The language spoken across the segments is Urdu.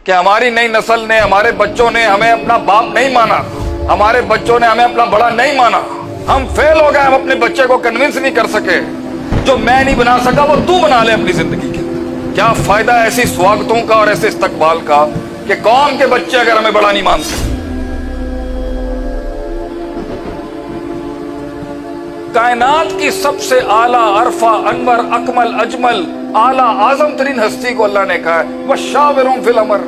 کہ ہماری نئی نسل نے, ہمارے بچوں نے ہمیں اپنا باپ نہیں مانا, ہمارے بچوں نے ہمیں اپنا بڑا نہیں مانا, ہم فیل ہو گئے, ہم اپنے بچے کو کنونس نہیں کر سکے. جو میں نہیں بنا سکا وہ تو بنا لے اپنی زندگی کے. کیا فائدہ ایسی سواگتوں کا اور ایسے استقبال کا کہ قوم کے بچے اگر ہمیں بڑا نہیں مانتے. کائنات کی سب سے اعلیٰ, عرفہ, انور, اکمل, اجمل, اعلیٰ, اعظم ترین ہستی کو اللہ نے کہا ہے وَشَاوِرْهُمْ فِي الْأَمْرِ,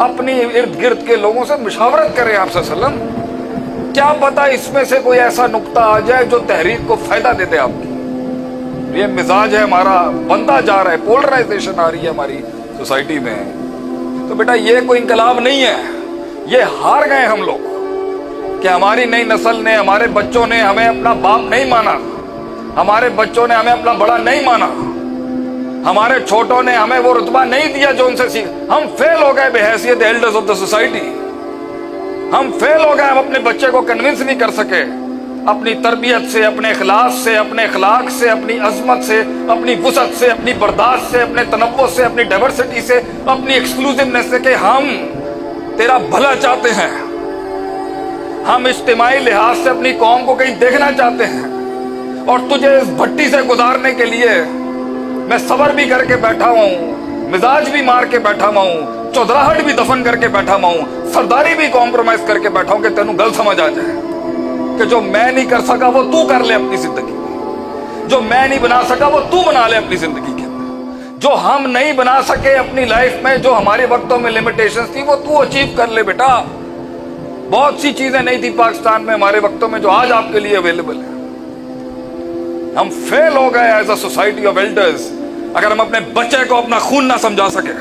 اپنی ارد گرد کے لوگوں سے مشاورت کریں آپ صلی اللہ علیہ وسلم. کیا پتا اس میں سے کوئی ایسا نقطہ آ جائے جو تحریک کو فائدہ دے دے آپ کی. یہ مزاج ہے ہمارا, بندہ جا رہا ہے, پولرائزیشن آ رہی ہے ہماری سوسائٹی میں. تو بیٹا یہ کوئی انقلاب نہیں ہے, یہ ہار گئے ہم لوگ کہ ہماری نئی نسل نے, ہمارے بچوں نے ہمیں اپنا باپ نہیں مانا, ہمارے بچوں نے ہمیں اپنا بڑا نہیں مانا, ہمارے چھوٹوں نے ہمیں وہ رتبہ نہیں دیا جو ان سے سیکھ. ہم فیل ہو گئے بحیثیت ایلڈرز آف دا سوسائٹی. ہم فیل ہو گئے, ہم اپنے بچے کو کنونس نہیں کر سکے اپنی تربیت سے, اپنے اخلاص سے, اپنے اخلاق سے, اپنی عظمت سے, اپنی وسعت سے, اپنی برداشت سے, اپنے تنوع سے, اپنی ڈائیورسٹی سے, اپنی ایکسکلوزیونیس سے کہ ہم تیرا بھلا چاہتے ہیں, ہم اجتماعی لحاظ سے اپنی قوم کو کہیں دیکھنا چاہتے ہیں, اور تجھے اس بھٹی سے گزارنے کے لیے میں صبر بھی کر کے بیٹھا ہوں, مزاج بھی مار کے بیٹھا ہوا ہوں, چودراہٹ بھی دفن کر کے بیٹھا ہوا ہوں, سرداری بھی کمپرومائز کر کے بیٹھا ہوں کہ تینوں گل سمجھ آ جائے کہ جو میں نہیں کر سکا وہ تو کر لے اپنی زندگی میں, جو میں نہیں بنا سکا وہ تو بنا لے اپنی زندگی کے اندر, جو ہم نہیں بنا سکے اپنی لائف میں, جو ہمارے وقتوں میں لمیٹیشنز تھی وہ تو اچیو کر لے بیٹا. بہت سی چیزیں نہیں تھی پاکستان میں ہمارے وقتوں میں جو آج آپ کے لیے اویلیبل ہے. ہم فیل ہو گئے as a society of elders اگر ہم اپنے بچے کو اپنا خون نہ سمجھا سکے,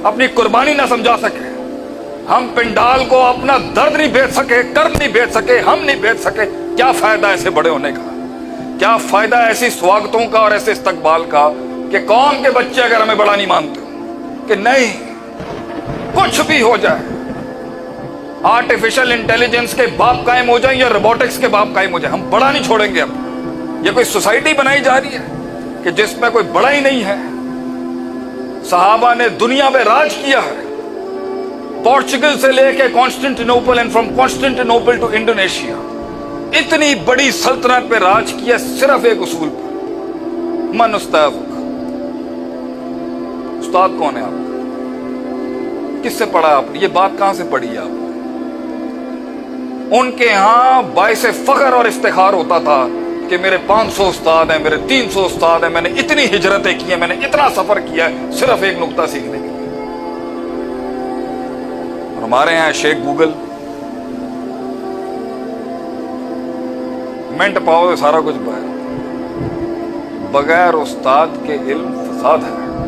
اپنی قربانی نہ سمجھا سکے, ہم پنڈال کو اپنا درد نہیں بھیج سکے, کرب نہیں بھیج سکے, ہم نہیں بھیج سکے. کیا فائدہ ایسے بڑے ہونے کا, کیا فائدہ ایسی سواگتوں کا اور ایسے استقبال کا کہ قوم کے بچے اگر ہمیں بڑا نہیں مانتے کہ نہیں کچھ بھی ہو جائے, آرٹیفیشل انٹیلیجنس کے باپ قائم ہو جائیں یا روبوٹکس کے باپ قائم ہو جائیں, ہم بڑا نہیں چھوڑیں گے. اب یہ کوئی سوسائٹی بنائی جا رہی ہے کہ جس میں کوئی بڑا ہی نہیں ہے. صحابہ نے دنیا پہ راج کیا ہے, پورچگل سے لے کے کانسٹنٹینوپل اینڈ فرام کانسٹنٹینوپل ٹو انڈونیشیا, اتنی بڑی سلطنت پہ راج کیا صرف ایک اصول پر, من استاذ. استاد کون ہے آپ, کس سے پڑھا آپ نے, یہ بات کہاں سے پڑھی آپ نے؟ ان کے ہاں باعث فخر اور افتخار ہوتا تھا کہ میرے 500 استاد ہیں, میرے 300 استاد ہیں, میں نے اتنی ہجرتیں کی ہیں, میں نے اتنا سفر کیا ہے صرف ایک نقطہ سیکھنے کے لیے. اور ہمارے یہاں شیخ گوگل, منٹ پاؤ سارا کچھ باہر, بغیر استاد کے علم فساد ہے.